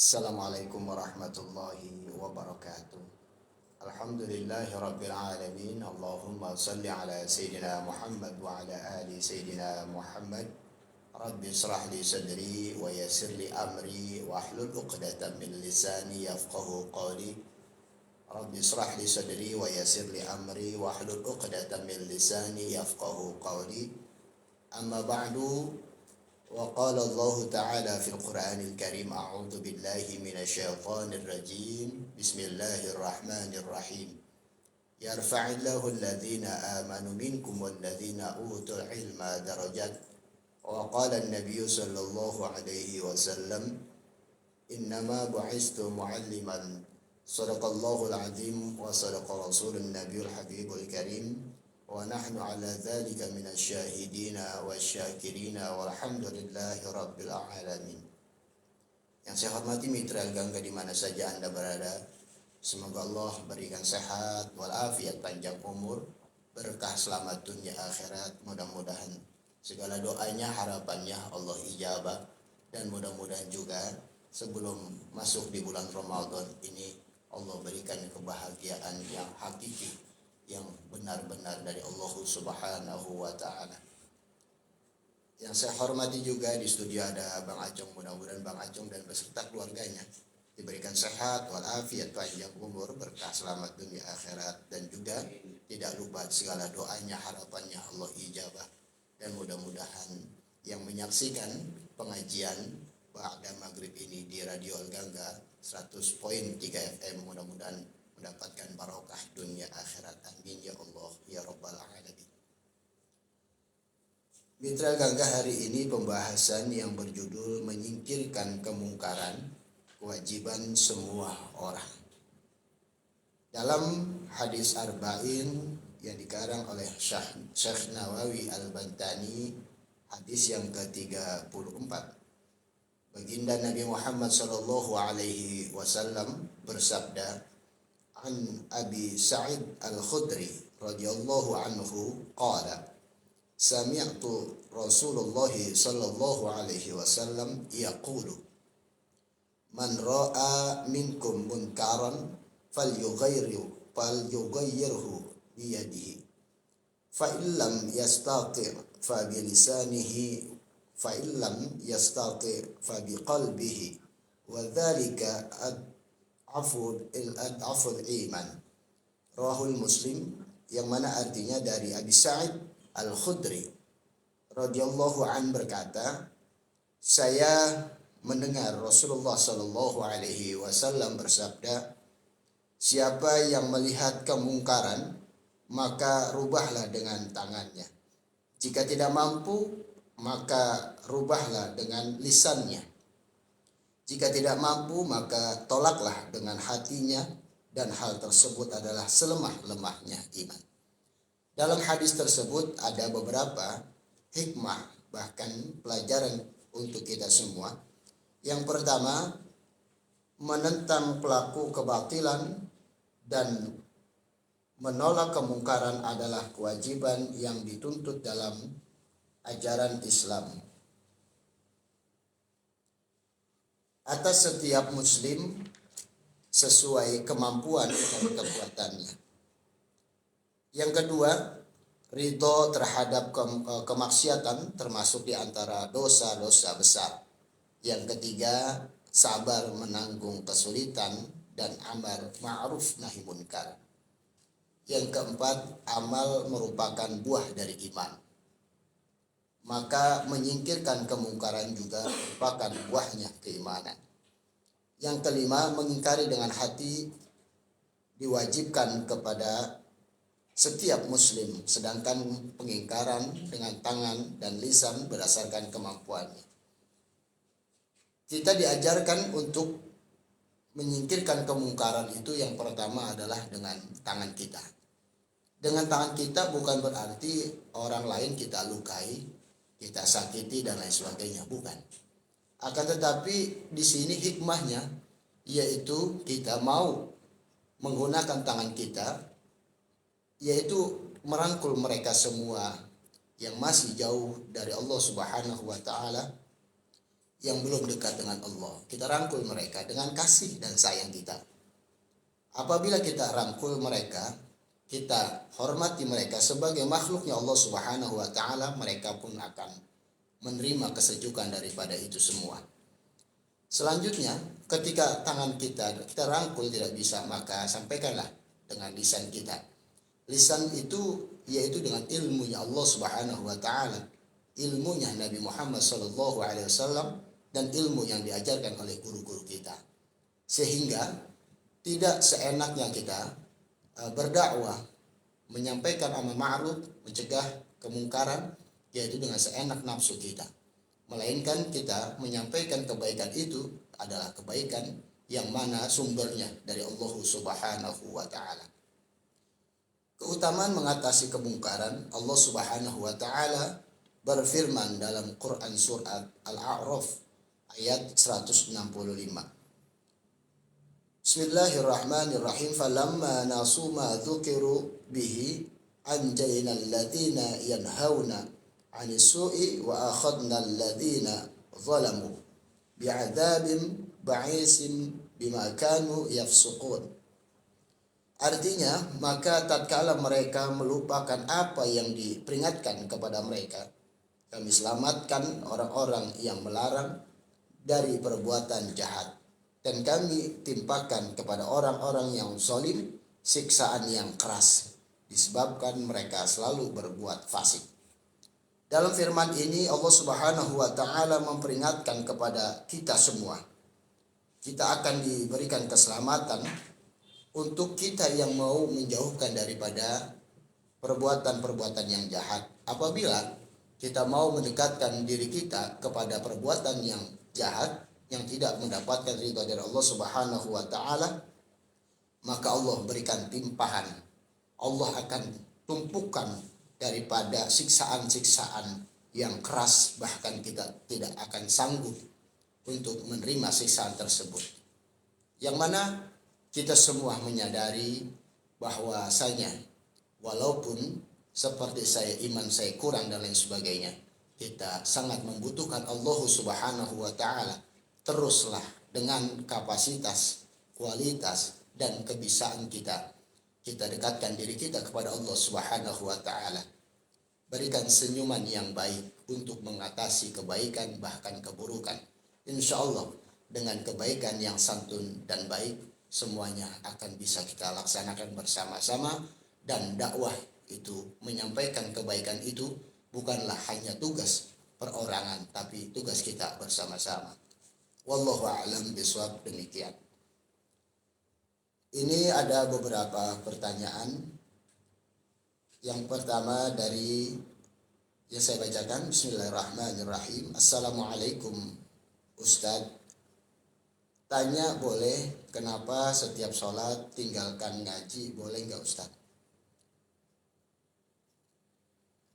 Assalamualaikum warahmatullahi wabarakatuh. Alhamdulillahi rabbil alamin. Allahumma salli ala Sayyidina Muhammad wa ala ali Sayyidina Muhammad. Rabbi israh li sadri wa yassir li amri wa ahlul uqdatan min lisani yafqahu qawli. Rabbi israh li sadri wa yassir li amri wa ahlul uqdatan min lisani yafqahu qawli. Amma ba'du. وقال الله تعالى في القرآن الكريم أعوذ بالله من الشيطان الرجيم بسم الله الرحمن الرحيم يرفع الله الذين آمنوا منكم والذين أوتوا العلم درجات وقال النبي صلى الله عليه وسلم إنما بعثت معلما صدق الله العظيم وصدق رسول النبي الحبيب الكريم ونحن على ذلك من الشاهدين والشاكرين والحمد لله رب العالمين. Yang saya hormati mitra Al-Gangga di mana saja Anda berada, semoga Allah berikan sehat walafiat, panjang umur, berkah selamat dunia akhirat. Mudah-mudahan segala doanya, harapannya Allah ijabah, dan mudah-mudahan juga sebelum masuk di bulan Ramadan ini Allah berikan kebahagiaan yang hakiki, yang benar-benar dari Allah Subhanahu wa ta'ala. Yang saya hormati juga di studio ada Bang Acong. Mudah-mudahan Bang Acong dan beserta keluarganya diberikan sehat walafiat, panjang umur, berkah selamat dunia akhirat, dan juga tidak lupa segala doanya, harapannya Allah ijabah. Dan mudah-mudahan yang menyaksikan pengajian ba'da maghrib ini di Radio Al-Gangga 100.3 FM mudah-mudahan mendapatkan barokah dunia akhirat. Amin ya Allah ya rabbal alamin. Mitra Gangga, hari ini pembahasan yang berjudul menyingkirkan kemungkaran, kewajiban semua orang. Dalam hadis Arba'in yang dikarang oleh Syekh Nawawi Al-Bantani, hadis yang ke-34, baginda Nabi Muhammad sallallahu alaihi wasallam bersabda, an Abi Sa'id Al-Khudri radhiyallahu anhu qala sami'tu Rasulullah sallallahu alaihi wasallam yaqulu man ra'a minkum munkaran falyughayyirhu biyadihi fa illam yastati' fa bilisanihi fa illam yastati' fa biqalbihi wa dzalika afud iman. Rawahul Muslim, yang mana artinya dari Abi Sa'id Al-Khudri radhiyallahu an berkata, saya mendengar Rasulullah sallallahu alaihi wasallam bersabda, siapa yang melihat kemungkaran maka rubahlah dengan tangannya, jika tidak mampu maka rubahlah dengan lisannya, jika tidak mampu maka tolaklah dengan hatinya, dan hal tersebut adalah selemah-lemahnya iman. Dalam hadis tersebut ada beberapa hikmah, bahkan pelajaran untuk kita semua. Yang pertama, menentang pelaku kebatilan dan menolak kemungkaran adalah kewajiban yang dituntut dalam ajaran Islam atas setiap muslim sesuai kemampuan dan kekuatannya. Yang kedua, ridho terhadap kemaksiatan termasuk di antara dosa-dosa besar. Yang ketiga, sabar menanggung kesulitan dan amar ma'ruf nahi munkar. Yang keempat, amal merupakan buah dari iman, maka menyingkirkan kemungkaran juga merupakan buahnya keimanan. Yang kelima, mengingkari dengan hati diwajibkan kepada setiap muslim, sedangkan pengingkaran dengan tangan dan lisan berdasarkan kemampuannya. Kita diajarkan untuk menyingkirkan kemungkaran itu yang pertama adalah dengan tangan kita. Dengan tangan kita bukan berarti orang lain kita lukai, kita sakiti dan lain sebagainya, bukan. Akan tetapi di sini hikmahnya yaitu kita mau menggunakan tangan kita, yaitu merangkul mereka semua yang masih jauh dari Allah Subhanahu wa ta'ala, yang belum dekat dengan Allah. Kita rangkul mereka dengan kasih dan sayang kita. Apabila kita rangkul mereka, kita hormati mereka sebagai makhluknya Allah Subhanahu wa taala, mereka pun akan menerima kesejukan daripada itu semua. Selanjutnya, ketika tangan kita rangkul tidak bisa, maka sampaikanlah dengan lisan kita. Lisan itu yaitu dengan ilmunya Allah Subhanahu wa taala, ilmunya Nabi Muhammad sallallahu alaihi wasallam dan ilmu yang diajarkan oleh guru-guru kita. Sehingga tidak seenaknya kita berdakwah, menyampaikan amar ma'ruf, mencegah kemungkaran, yaitu dengan seenak nafsu kita. Melainkan kita menyampaikan kebaikan itu adalah kebaikan yang mana sumbernya dari Allah Subhanahu wa taala. Keutamaan mengatasi kemungkaran, Allah Subhanahu wa taala berfirman dalam Quran surat Al-A'raf ayat 165. Bismillahirrahmanirrahim. Falamma nasu ma dzukiru bihi anjayna alladhina yanhauna 'anis su'i wa akhadna alladhina zalamu bi'adzabin ba'isin bima kanu yafsuqun. Artinya, maka tatkala mereka melupakan apa yang diperingatkan kepada mereka, kami selamatkan orang-orang yang melarang dari perbuatan jahat. Dan kami timpakan kepada orang-orang yang zalim siksaan yang keras disebabkan mereka selalu berbuat fasik. Dalam firman ini Allah Subhanahu wa taala memperingatkan kepada kita semua. Kita akan diberikan keselamatan untuk kita yang mau menjauhkan daripada perbuatan-perbuatan yang jahat. Apabila kita mau mendekatkan diri kita kepada perbuatan yang jahat yang tidak mendapatkan ridha dari Allah Subhanahu wa taala, maka Allah berikan timpahan. Allah akan tumpukan daripada siksaan-siksaan yang keras, bahkan kita tidak akan sanggup untuk menerima siksaan tersebut. Yang mana kita semua menyadari bahwasanya walaupun seperti saya iman saya kurang dan lain sebagainya, kita sangat membutuhkan Allah Subhanahu wa taala. Teruslah dengan kapasitas, kualitas dan kebisaan kita dekatkan diri kita kepada Allah Subhanahu wa taala. Berikan senyuman yang baik untuk mengatasi kebaikan bahkan keburukan. Insya Allah dengan kebaikan yang santun dan baik, semuanya akan bisa kita laksanakan bersama-sama. Dan dakwah itu, menyampaikan kebaikan itu bukanlah hanya tugas perorangan, tapi tugas kita bersama-sama. Wallahu a'lam bishawab. Demikian. Ini ada beberapa pertanyaan. Yang pertama dari yang saya bacakan, Bismillahirrahmanirrahim. Assalamualaikum Ustadz. Tanya boleh, kenapa setiap sholat tinggalkan ngaji, boleh nggak Ustadz?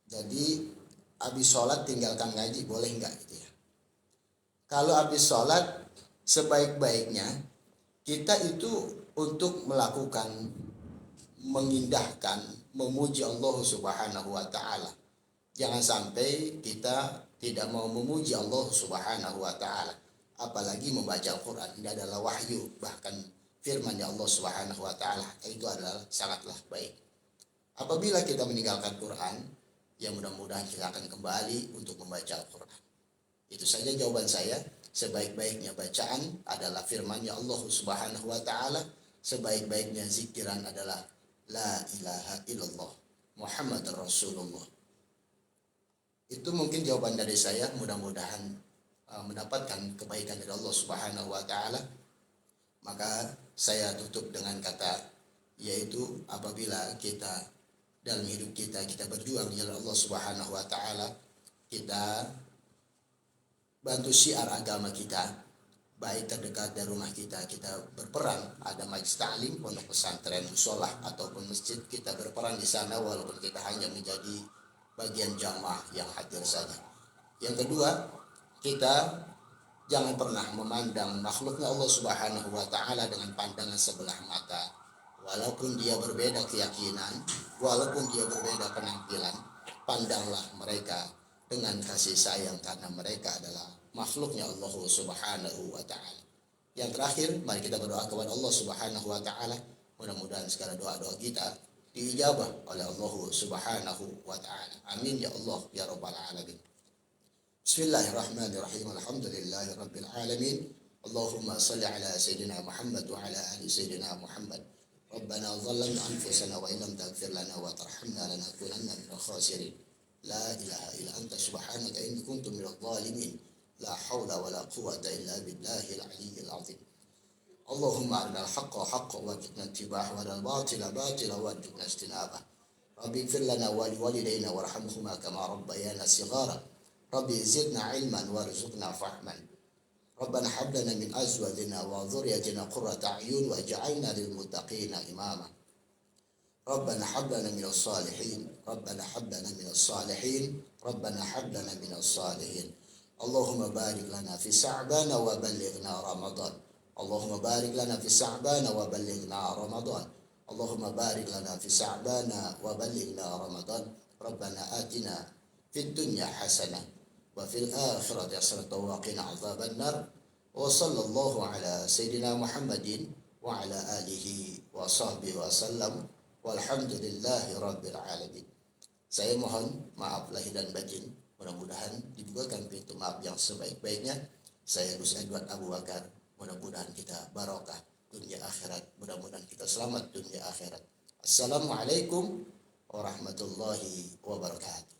Jadi habis sholat tinggalkan ngaji, boleh nggak gitu ya? Kalau habis sholat, sebaik-baiknya kita itu untuk melakukan, mengindahkan, memuji Allah Subhanahu wa ta'ala. Jangan sampai kita tidak mau memuji Allah Subhanahu wa ta'ala, apalagi membaca Al-Quran. Ini adalah wahyu, bahkan firman Allah Subhanahu wa ta'ala, itu adalah sangatlah baik. Apabila kita meninggalkan Quran, ya mudah-mudahan kita akan kembali untuk membaca Al-Quran. Itu saja jawaban saya. Sebaik-baiknya bacaan adalah firman-Nya Allah Subhanahu wa ta'ala. Sebaik-baiknya zikiran adalah La ilaha illallah Muhammad Rasulullah. Itu mungkin jawaban dari saya. Mudah-mudahan mendapatkan kebaikan dari Allah Subhanahu wa ta'ala. Maka saya tutup dengan kata, yaitu apabila kita dalam hidup kita berjuang di jalan Allah Subhanahu wa ta'ala, kita bantu syiar agama kita, baik terdekat dari rumah kita berperan, ada majelis ta'lim, pondok pesantren, musolah ataupun masjid, kita berperan di sana walaupun kita hanya menjadi bagian jamaah yang hadir saja. Yang kedua, kita jangan pernah memandang makhluknya Allah Subhanahu wa ta'ala dengan pandangan sebelah mata. Walaupun dia berbeda keyakinan, walaupun dia berbeda penampilan, pandanglah mereka dengan kasih sayang karena mereka adalah makhluknya Allah Subhanahu wa Ta'ala. Yang terakhir, mari kita berdoa kepada Allah Subhanahu wa Ta'ala. Mudah-mudahan segala doa-doa kita diijabah oleh Allah Subhanahu wa Ta'ala. Amin ya Allah ya Rabbal Alamin. Bismillahirrahmanirrahim. Alhamdulillahi Rabbil Alamin. Allahumma salli ala Sayyidina Muhammad wa ala ali Sayyidina Muhammad. Rabbana zalamna anfusana wa illam taghfir lana wa tarhamna lanakunanna minal khasirin. La ilaha illa anta subhanaka inni kuntu minadh dhalimin. La haula wa la quwwata illa billahil aliyyil azim. Allahumma arina al-haqqa haqqan warzuqna ittiba'ahu wa al-batila batila warzuqna ijtinabah. Rabbi ighfir lana wa liwalidayna warhamhuma kama rabbayana shighara. Rabbi zidna ilman warzuqna fahman. Rabbana hab lana min azwajina wa dhurriyyatina qurrata a'yun waj'alna lil muttaqina imama. Rabbana hab lana minas salihin. Rabbana hab lana minas salihin. Rabbana hab lana minas salihin. Allahumma barik lana fi Sha'ban wa ballighna Ramadan. Allahumma barik lana fi Sha'ban wa ballighna Ramadan. Allahumma barik lana fi Sha'ban wa ballighna Ramadan. Rabbana atina fid dunya hasanah wa fil akhirati hasanatan wa qina adzaban nar. Wa sallallahu ala sayyidina Muhammadin wa ala alihi wa sahbihi wa sallam. Walhamdulillahi rabbil alamin. Saya mohon maaf lahir dan batin. Mudah-mudahan dibukakan pintu maaf yang sebaik-baiknya. Saya Gus Edward Abu Bakar. Mudah-mudahan kita barokah dunia akhirat. Mudah-mudahan kita selamat dunia akhirat. Assalamualaikum warahmatullahi wabarakatuh.